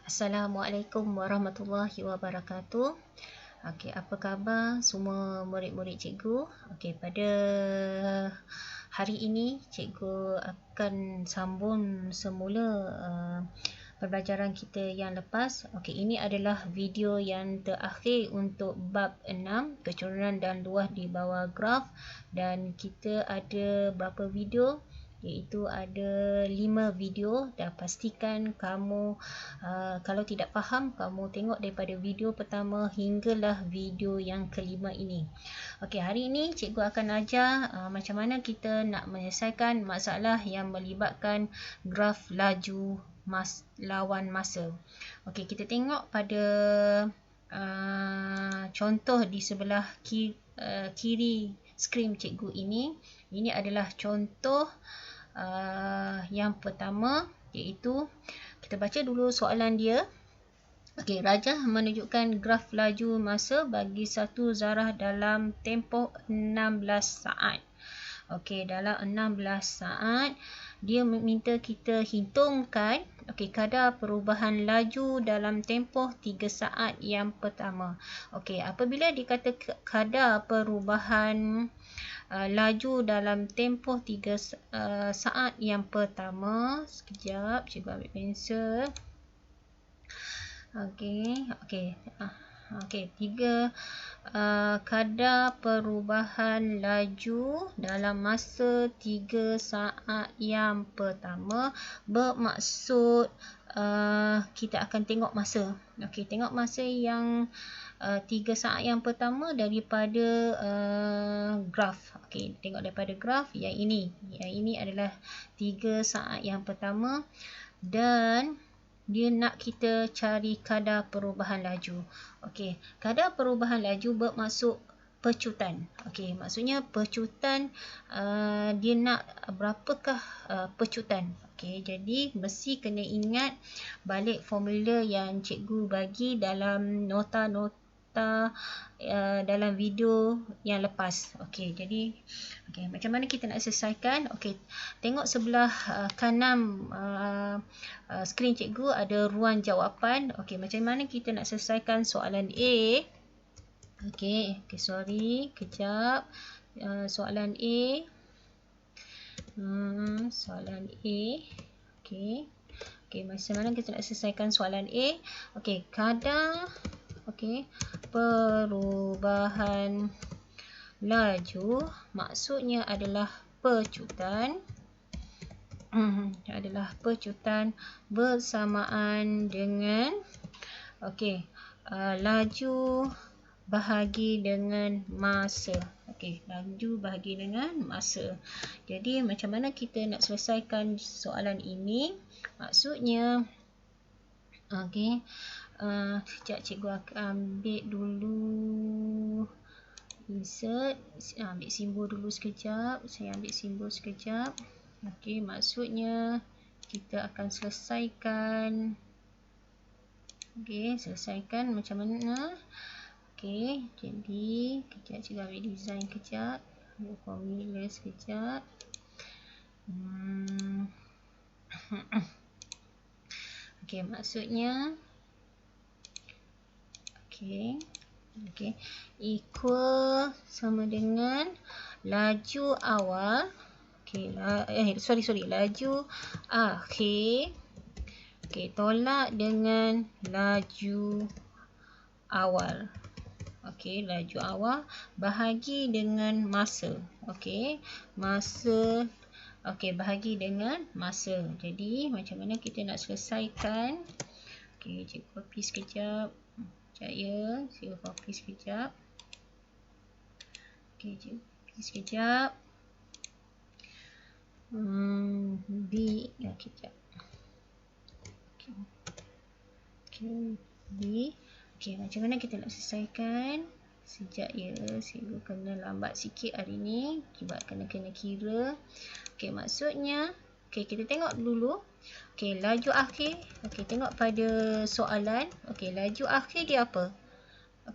Assalamualaikum warahmatullahi wabarakatuh. Okey, apa khabar semua murid-murid cikgu? Okey, pada hari ini cikgu akan sambung semula pembelajaran kita yang lepas. Okey, ini adalah video yang terakhir untuk bab 6, kecurangan dan luah di bawah graf, dan kita ada berapa video? Iaitu ada 5 video, dan pastikan kamu kalau tidak faham, kamu tengok daripada video pertama hinggalah video yang kelima ini. Okey, hari ini cikgu akan ajar macam mana kita nak menyelesaikan masalah yang melibatkan graf laju lawan masa. Okey, kita tengok pada contoh di sebelah kiri skrin cikgu ini. Ini adalah contoh yang pertama, iaitu kita baca dulu soalan dia. Okey, rajah menunjukkan graf laju masa bagi satu zarah dalam tempoh 16 saat. Okey, dalam 16 saat dia meminta kita hitungkan kadar perubahan laju dalam tempoh 3 saat yang pertama. Okey, apabila dikata kadar perubahan laju dalam tempoh 3 saat yang pertama, sekejap cikgu ambil pensel. Kadar perubahan laju dalam masa 3 saat yang pertama bermaksud kita akan tengok masa. Okey, tengok masa yang 3 saat yang pertama daripada graf. Okey, tengok daripada graf yang ini. Yang ini adalah 3 saat yang pertama, dan dia nak kita cari kadar perubahan laju. Okey, kadar perubahan laju bermaksud pecutan. Okey, maksudnya pecutan, dia nak berapakah pecutan. Okey, jadi mesti kena ingat balik formula yang cikgu bagi dalam nota-nota dalam video yang lepas. Okey, jadi macam mana kita nak selesaikan? Okey, tengok sebelah kanan skrin cikgu ada ruang jawapan. Okey, macam mana kita nak selesaikan soalan A? Okey, sorry, kejap. Soalan A. Soalan A. Okey, macam mana kita nak selesaikan soalan A? Okey, kadar perubahan laju maksudnya adalah pecutan. Adalah pecutan bersamaan dengan laju bahagi dengan masa. Okey, laju bahagi dengan masa. Jadi macam mana kita nak selesaikan soalan ini? Maksudnya sekejap cikgu akan ambil dulu insert. Ambil simbol dulu sekejap. Saya ambil simbol sekejap. Okey, maksudnya kita akan selesaikan. Selesaikan macam mana? Okey, jadi kejap cikgu ambil design kejap. Ambil formula sekejap. Okey, maksudnya equal sama dengan laju awal. Laju akhir tolak dengan laju awal. Laju awal bahagi dengan masa. Masa. Bahagi dengan masa. Jadi macam mana kita nak selesaikan? Cikgu copy sekejap. Cikgu copy sekejap. Cikgu copy sekejap. B. Kejap. B. Macam mana kita nak selesaikan? Sekejap ya, cikgu kena lambat sikit hari ni sebab kena kira. Maksudnya kita tengok dulu. Laju akhir. Tengok pada soalan. Laju akhir dia apa?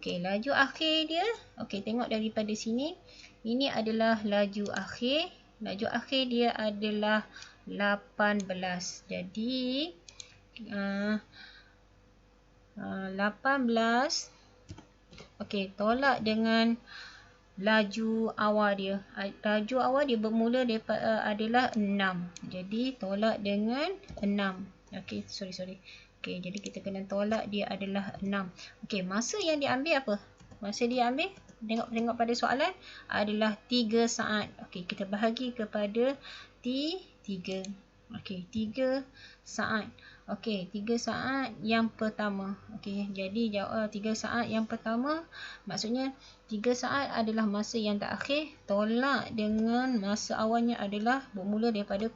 Laju akhir dia. Tengok daripada sini. Ini adalah laju akhir. Laju akhir dia adalah 18. Jadi 18. Okey, tolak dengan laju awal dia. Laju awal dia bermula daripada adalah 6. Jadi tolak dengan 6. Okey, sorry. Okey, jadi kita kena tolak dia adalah 6. Okey, masa yang diambil apa? Masa dia ambil, tengok pada soalan, adalah 3 saat. Okey, kita bahagi kepada T3. Okey, 3 saat. Okey, 3 saat yang pertama. Okey, jadi jawab 3 saat yang pertama, maksudnya 3 saat adalah masa yang terakhir, tolak dengan masa awalnya adalah bermula daripada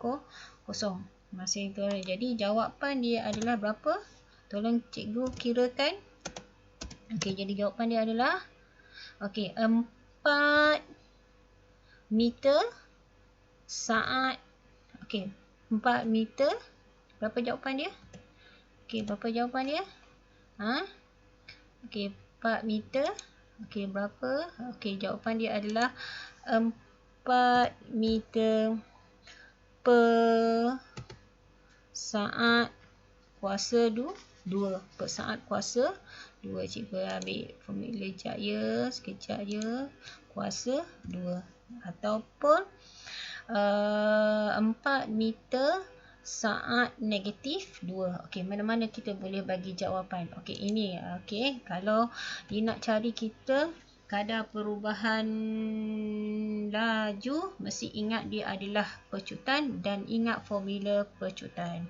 kosong. Masa itu. Jadi jawapan dia adalah berapa? Tolong cikgu kirakan. Okey, jadi jawapan dia adalah 4 meter saat. Okey, 4 meter. Berapa jawapan dia? Okey, berapa jawapan dia? Okey, 4 meter. Okey, berapa? Okey, jawapan dia adalah 4 meter per saat kuasa 2. Per saat kuasa 2. Cikgu ambil formula sekejap je. Kuasa 2. Ataupun 4 meter saat negatif 2. Okey, mana-mana kita boleh bagi jawapan. Okey, ini. Okey, kalau dia nak cari kita kadar perubahan laju, mesti ingat dia adalah pecutan dan ingat formula pecutan.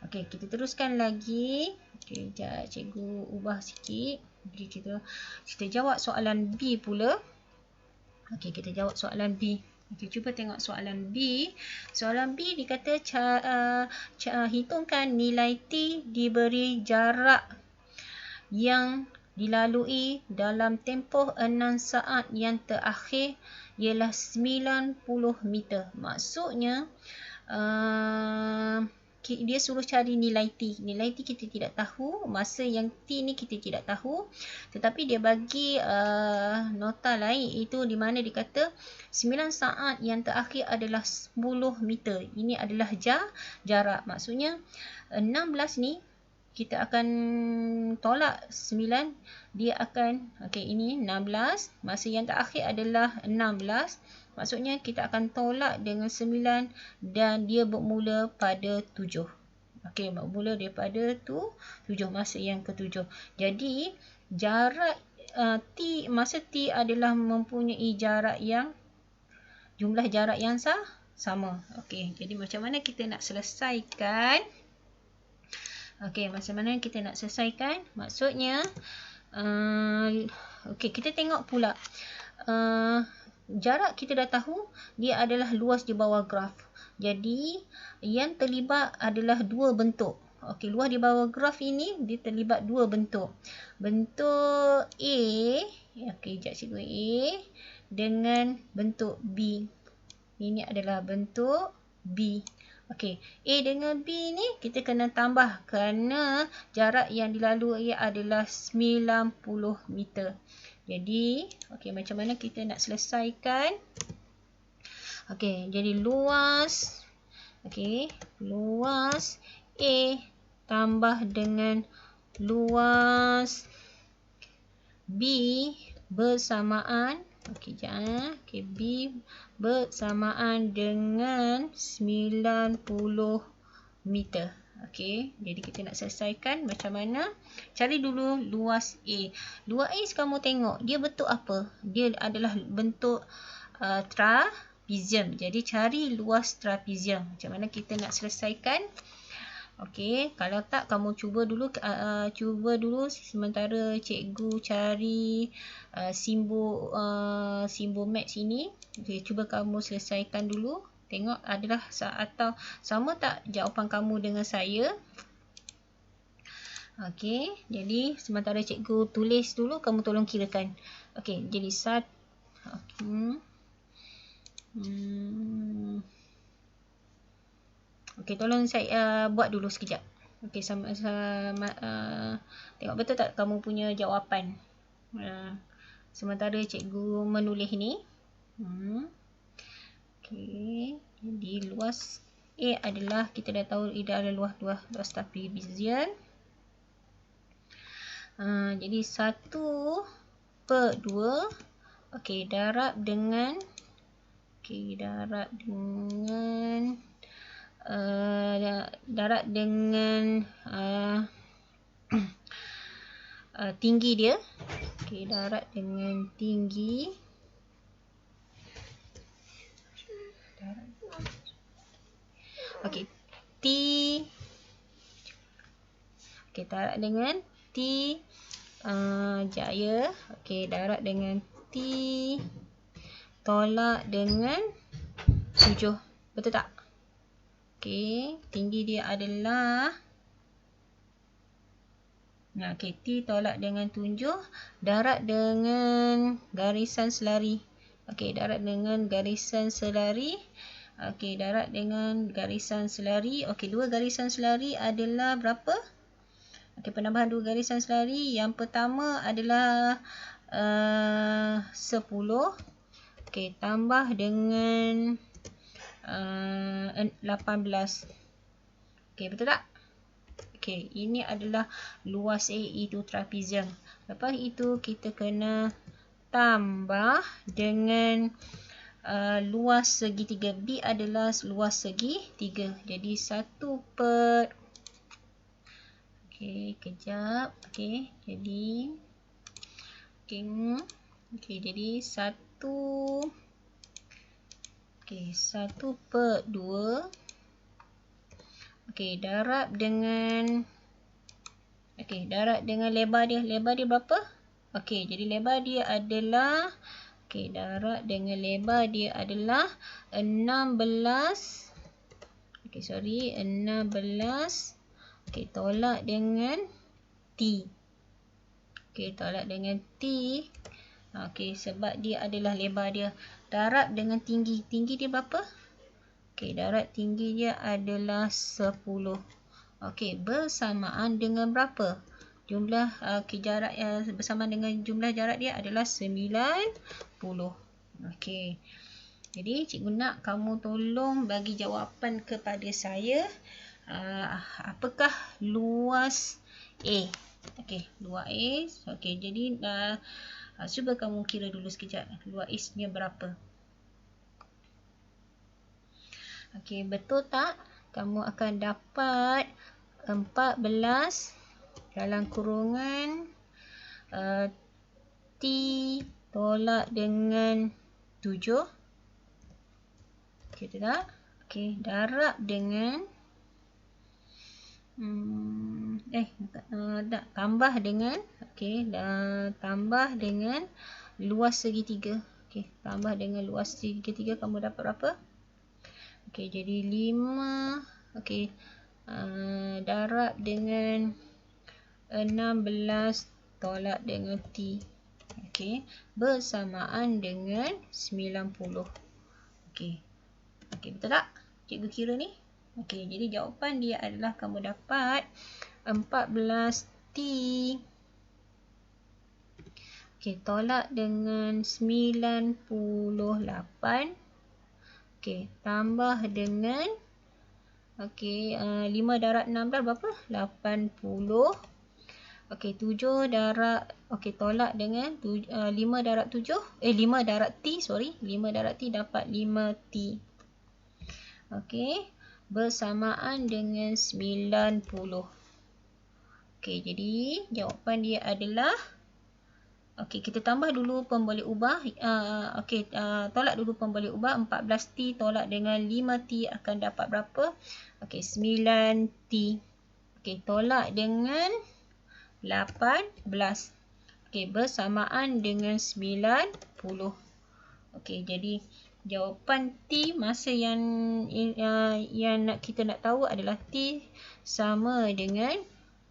Okey, kita teruskan lagi. Okey, sekejap cikgu ubah sikit. Okey, kita jawab soalan B pula. Okey, kita jawab soalan B. Okey, cuba tengok soalan B. Soalan B dikata hitungkan nilai T diberi jarak yang dilalui dalam tempoh 6 saat yang terakhir ialah 90 meter. Maksudnya dia suruh cari nilai T. Nilai T kita tidak tahu. Masa yang T ni kita tidak tahu. Tetapi dia bagi nota lain, itu di mana dia kata 9 saat yang terakhir adalah 10 meter. Ini adalah jarak. Maksudnya 16 ni kita akan tolak 9. Dia akan, ini 16. Masa yang terakhir adalah 16. Maksudnya kita akan tolak dengan 9 dan dia bermula pada 7. Okey, bermula daripada 7, masa yang ke-7. Jadi jarak T, masa T adalah mempunyai jumlah jarak yang sama. Okey, jadi macam mana kita nak selesaikan? Okey, macam mana kita nak selesaikan? Maksudnya okey, kita tengok pula. Jarak kita dah tahu dia adalah luas di bawah graf. Jadi yang terlibat adalah dua bentuk. Okey, luas di bawah graf ini dia terlibat dua bentuk. Bentuk A, okey, sekejap cikgu, A dengan bentuk B. Ini adalah bentuk B. Okey, A dengan B ni kita kena tambah kerana jarak yang dilalui adalah 90 meter. Jadi, okey, macam mana kita nak selesaikan? Okey, jadi luas, luas A tambah dengan luas B bersamaan, B bersamaan dengan 90 meter. Okey, jadi kita nak selesaikan macam mana? Cari dulu luas A. Luas A kamu tengok, dia bentuk apa? Dia adalah bentuk trapezium. Jadi cari luas trapezium. Macam mana kita nak selesaikan? Okey, kalau tak kamu cuba dulu sementara cikgu cari simbol max ini. Okey, cuba kamu selesaikan dulu. Tengok adalah atau sama tak jawapan kamu dengan saya. Okey, jadi sementara cikgu tulis dulu, kamu tolong kirakan. Okey, jadi okey, tolong saya buat dulu sekejap. Okey, tengok betul tak kamu punya jawapan. Sementara cikgu menulis ni. Okey, jadi luas A adalah, kita dah tahu dia adalah luas trapezium. Jadi 1 per 2. Okey, darab dengan tinggi dia. Okey, darab dengan tinggi. Okey, T. Okey, darab dengan T jaya. Okey, darab dengan T tolak dengan 7. Betul tak? Okey, tinggi dia adalah okey, T tolak dengan 7, darab dengan garisan selari. Okey, darab dengan garisan selari. Okey, darab dengan garisan selari. Okey, dua garisan selari adalah berapa? Okey, penambahan dua garisan selari. Yang pertama adalah 10. Okey, tambah dengan 18. Okey, betul tak? Okey, ini adalah luas A, itu trapezium. Lepas itu kita kena tambah dengan luas segitiga. B adalah luas segitiga. Jadi 1 per kejap. Jadi jadi 1 per 2. Darab dengan lebar dia. Lebar dia berapa? Jadi lebar dia adalah darab dengan lebar dia adalah 16. 16. Tolak dengan T. Tolak dengan T. Sebab dia adalah lebar dia. Darab dengan tinggi. Tinggi dia berapa? Darab tinggi dia adalah 10. Bersamaan dengan berapa? Jumlah jarak bersamaan dengan jumlah jarak dia adalah 90. Jadi cikgu nak kamu tolong bagi jawapan kepada saya. Apakah luas A? Luas A. Jadi cuba kamu kira dulu sekejap. Luas A nya berapa? Betul tak? Kamu akan dapat 14 dalam kurungan T tolak dengan 7. Betul tak? Darab dengan tambah dengan tambah dengan luas segitiga. Tambah dengan luas segitiga, kamu dapat berapa? Jadi 5. Darab dengan 16 tolak dengan T. Bersamaan dengan 90. Betul tak? Cikgu kira ni. Jadi jawapan dia adalah kamu dapat 14 T. Tolak dengan 98. Tambah dengan 5 darab 16 berapa? 80. 7 darab tolak dengan 5 darab 7 5 darab T, 5 darab T dapat 5 T. Bersamaan dengan 90. Jadi jawapan dia adalah kita tambah dulu pemboleh ubah. Tolak dulu pemboleh ubah. 14T tolak dengan 5T akan dapat berapa? 9T. Tolak dengan 18. Bersamaan dengan 90. Jadi jawapan T masa yang kita nak tahu adalah T sama dengan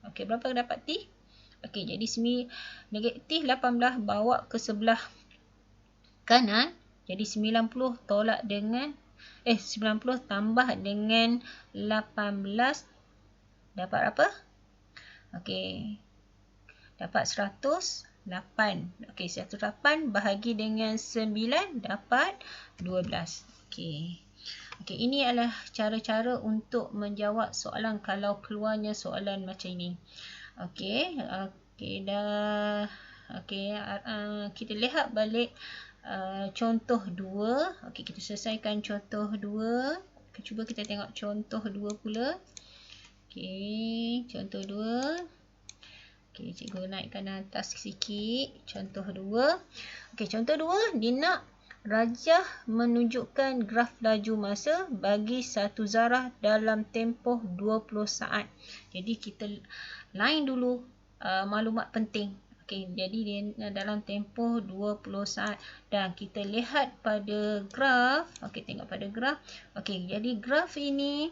berapa dapat T? Jadi negatif 18 bawa ke sebelah kanan. Jadi 90 tolak dengan 90 tambah dengan 18 dapat apa? Dapat 108. 108 bahagi dengan 9 dapat 12. Ini adalah cara-cara untuk menjawab soalan kalau keluarnya soalan macam ini. Okey, dah. Okey, kita lihat balik contoh 2. Okey, kita selesaikan contoh 2. Cuba kita tengok contoh 2 pula. Okey, contoh 2. Okey, cikgu naikkan atas sikit. Contoh 2. Okey, contoh 2, dia nak rajah menunjukkan graf laju masa bagi satu zarah dalam tempoh 20 saat. Jadi kita line dulu maklumat penting. Okey, jadi dia dalam tempoh 20 saat dan kita lihat pada graf. Okey, tengok pada graf. Okey, jadi graf ini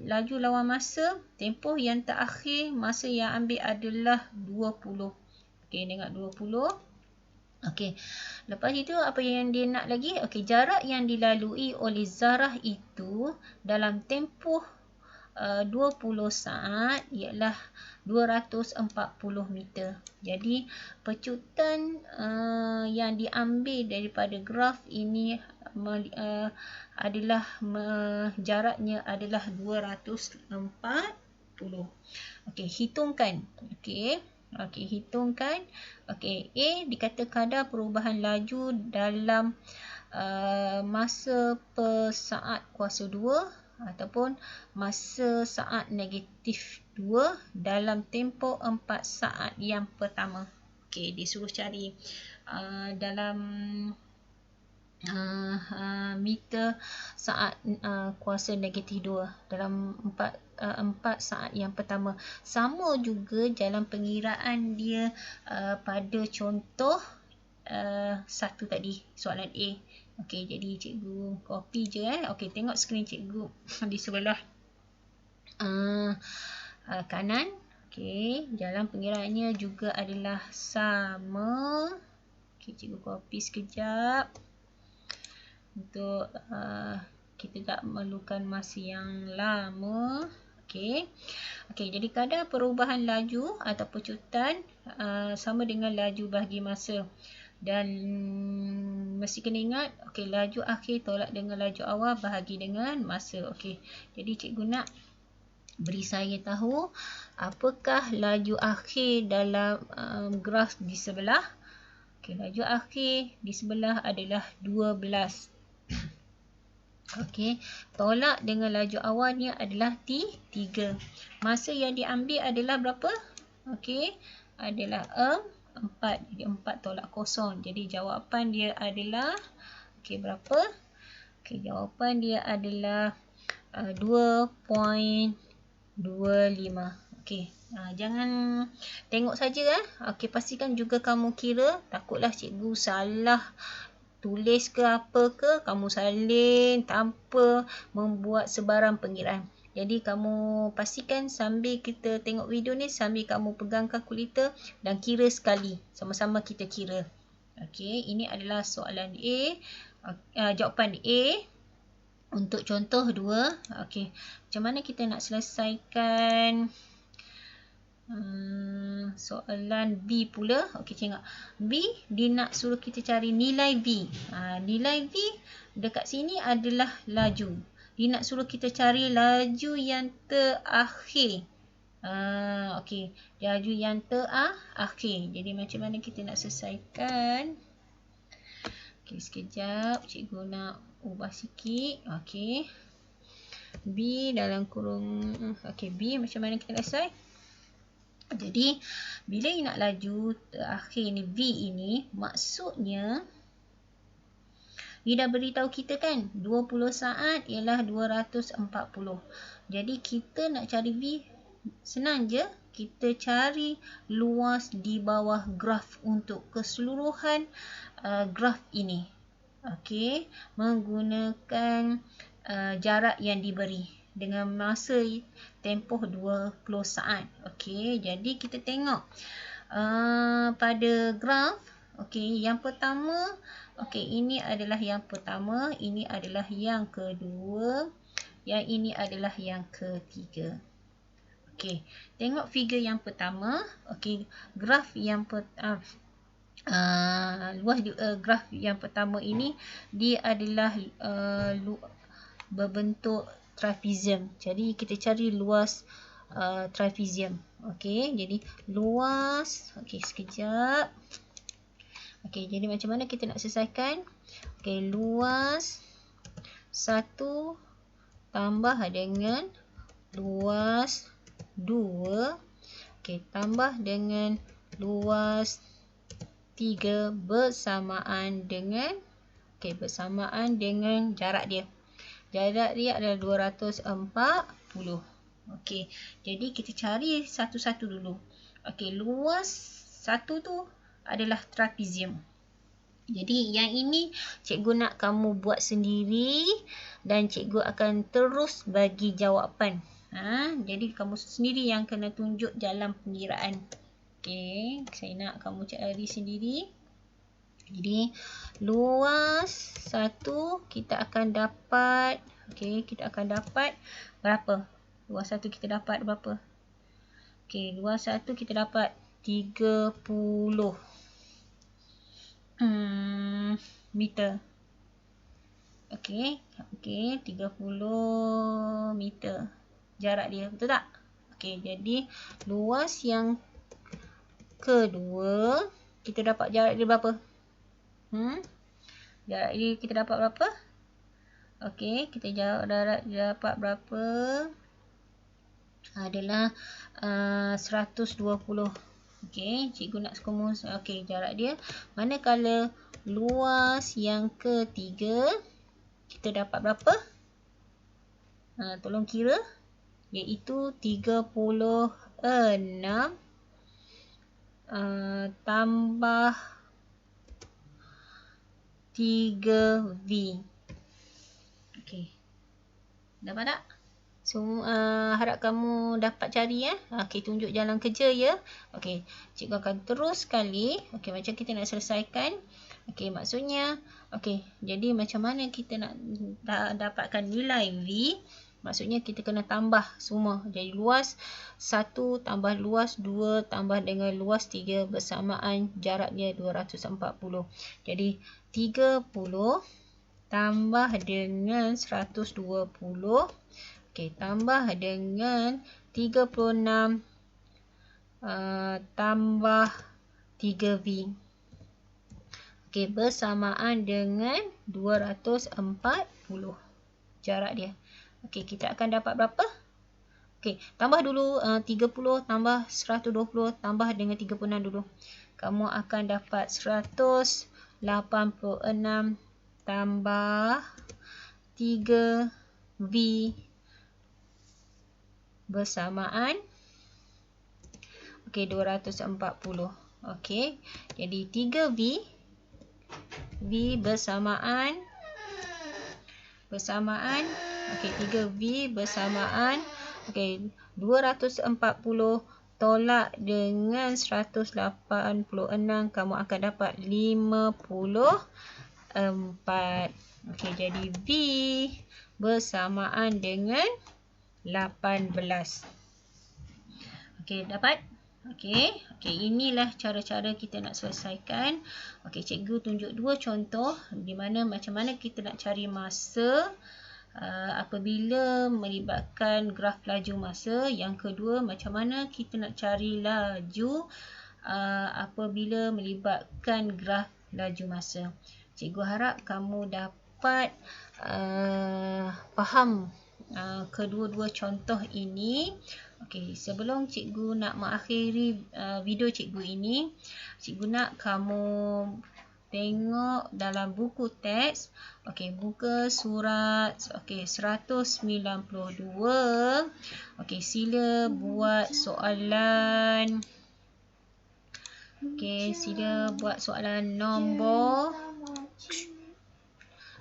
laju lawan masa, tempoh yang terakhir masa yang ambil adalah 20. Okey, tengok 20. Okey, lepas itu apa yang dia nak lagi? Okey, jarak yang dilalui oleh zarah itu dalam tempoh 20 saat ialah 240 meter. Jadi pecutan yang diambil daripada graf ini adalah jaraknya adalah 240. Okey, hitungkan. Okey, hitungkan. Okey, A dikata kadar perubahan laju dalam masa per saat kuasa 2 ataupun masa saat negatif 2 dalam tempoh 4 saat yang pertama. Okey, disuruh cari dalam meter saat kuasa negatif 2 dalam 4 saat yang pertama. Sama juga dalam pengiraan dia pada contoh 1 tadi, soalan A. Okey, jadi cikgu copy je. Okey, tengok skrin cikgu di sebelah kanan. Okey, dalam pengiraannya juga adalah sama. Okey, cikgu copy sekejap. Untuk kita tak memerlukan masa yang lama. Okey. Okey, jadi kadar perubahan laju atau pecutan sama dengan laju bahagi masa. Dan mesti kena ingat, okey, laju akhir tolak dengan laju awal bahagi dengan masa. Okey. Jadi cikgu nak beri saya tahu apakah laju akhir dalam graf di sebelah. Okey, laju akhir di sebelah adalah 12. Okey, tolak dengan laju awalnya adalah 3. Masa yang diambil adalah berapa? Okey, adalah 4. Jadi 4 tolak kosong. Jadi jawapan dia adalah, okey, berapa? Okey, jawapan dia adalah 2.25. Okey, jangan tengok saja. Okey, pastikan juga kamu kira. Takutlah cikgu salah tulis ke apa ke, kamu salin tanpa membuat sebarang pengiraan. Jadi kamu pastikan sambil kita tengok video ni, sambil kamu pegang kalkulator dan kira sekali. Sama-sama kita kira. Okey, ini adalah soalan A. Jawapan A untuk contoh 2. Okey, macam mana kita nak selesaikan soalan B pula. Okey, tengok. B, dia nak suruh kita cari nilai V. Nilai V dekat sini adalah laju. Dia nak suruh kita cari laju yang terakhir. Okey, laju yang terakhir. Jadi macam mana kita nak selesaikan? Okey, sekejap. Cikgu nak ubah sikit. Okey. B dalam kurung. Okey, B macam mana kita nak selesai? Jadi, bila nak laju terakhir ni, V ini, maksudnya dia dah beritahu kita kan, 20 saat ialah 240. Jadi, kita nak cari V, senang je. Kita cari luas di bawah graf untuk keseluruhan graf ini. Okey, menggunakan jarak yang diberi dengan masa tempoh 20 saat. Okey, jadi kita tengok pada graf. Okey, yang pertama, okey, ini adalah yang pertama, ini adalah yang kedua, yang ini adalah yang ketiga. Okey, tengok figure yang pertama. Okey, graf yang graf yang pertama ini dia adalah berbentuk trapezium. Jadi kita cari luas trapezium. Okey, jadi luas. Okey, sekejap. Okey, jadi macam mana kita nak selesaikan? Okey, luas 1 tambah dengan luas 2. Okey, tambah dengan luas 3 bersamaan dengan jarak dia. Jarak dia adalah 240. Okey, jadi kita cari satu-satu dulu. Okey, luas 1 tu adalah trapezium. Jadi yang ini cikgu nak kamu buat sendiri dan cikgu akan terus bagi jawapan. Jadi kamu sendiri yang kena tunjuk dalam pengiraan. Okey, saya nak kamu cari sendiri. Jadi luas 1 kita akan dapat, okey, kita akan dapat berapa? Luas 1 kita dapat berapa? Okey, luas 1 kita dapat 30 meter. Okey, 30 meter jarak dia, betul tak? Okey, jadi luas yang kedua kita dapat jarak dia berapa? Jarak dia kita dapat berapa? Okey, kita jarak dia dapat berapa? Adalah 120. Okey, cikgu nak kamu, okey, jarak dia. Manakala luas yang ketiga kita dapat berapa? Tolong kira, iaitu 36 tambah 3V. Okey, dapat tak? So, harap kamu dapat cari ya. Okey, tunjuk jalan kerja ya. Okey, cikgu akan terus sekali. Okey, macam kita nak selesaikan. Okey, maksudnya, okey, jadi macam mana kita nak dapatkan nilai V? Maksudnya kita kena tambah semua. Jadi luas 1 tambah luas 2 tambah dengan luas 3 bersamaan jaraknya 240. Jadi 30 tambah dengan 120. Okey, tambah dengan 36 tambah 3V. Okey, bersamaan dengan 240 jarak dia. Okey, kita akan dapat berapa? Okey, tambah dulu 30 tambah 120 tambah dengan 36 dulu. Kamu akan dapat 186 tambah 3V bersamaan 240. Okey, jadi 3V bersamaan 3V bersamaan 240 tolak dengan 186, kamu akan dapat 54. Okey, jadi V bersamaan dengan 18. Okey, dapat? Okey, inilah cara-cara kita nak selesaikan. Okey, cikgu tunjuk dua contoh di mana macam mana kita nak cari masa apabila melibatkan graf laju masa. Yang kedua, macam mana kita nak cari laju apabila melibatkan graf laju masa. Cikgu harap kamu dapat faham kedua-dua contoh ini. Okey, sebelum cikgu nak mengakhiri video cikgu ini, cikgu nak kamu tengok dalam buku teks. Okey, buka surat 192. Okey, sila buat soalan. Okey, sila buat soalan nombor.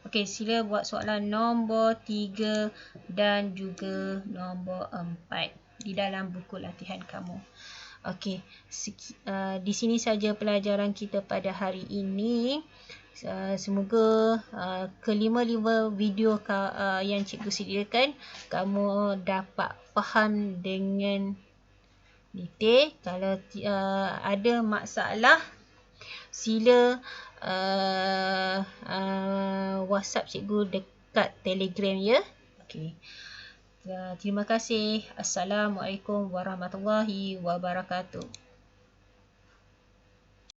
Okey, sila buat soalan nombor 3 dan juga nombor 4 di dalam buku latihan kamu. Okey, di sini saja pelajaran kita pada hari ini. Semoga kelima-lima video yang cikgu sediakan kamu dapat faham dengan detail. Kalau ada masalah, sila WhatsApp cikgu dekat Telegram ya. Okey. Terima kasih. Assalamualaikum warahmatullahi wabarakatuh.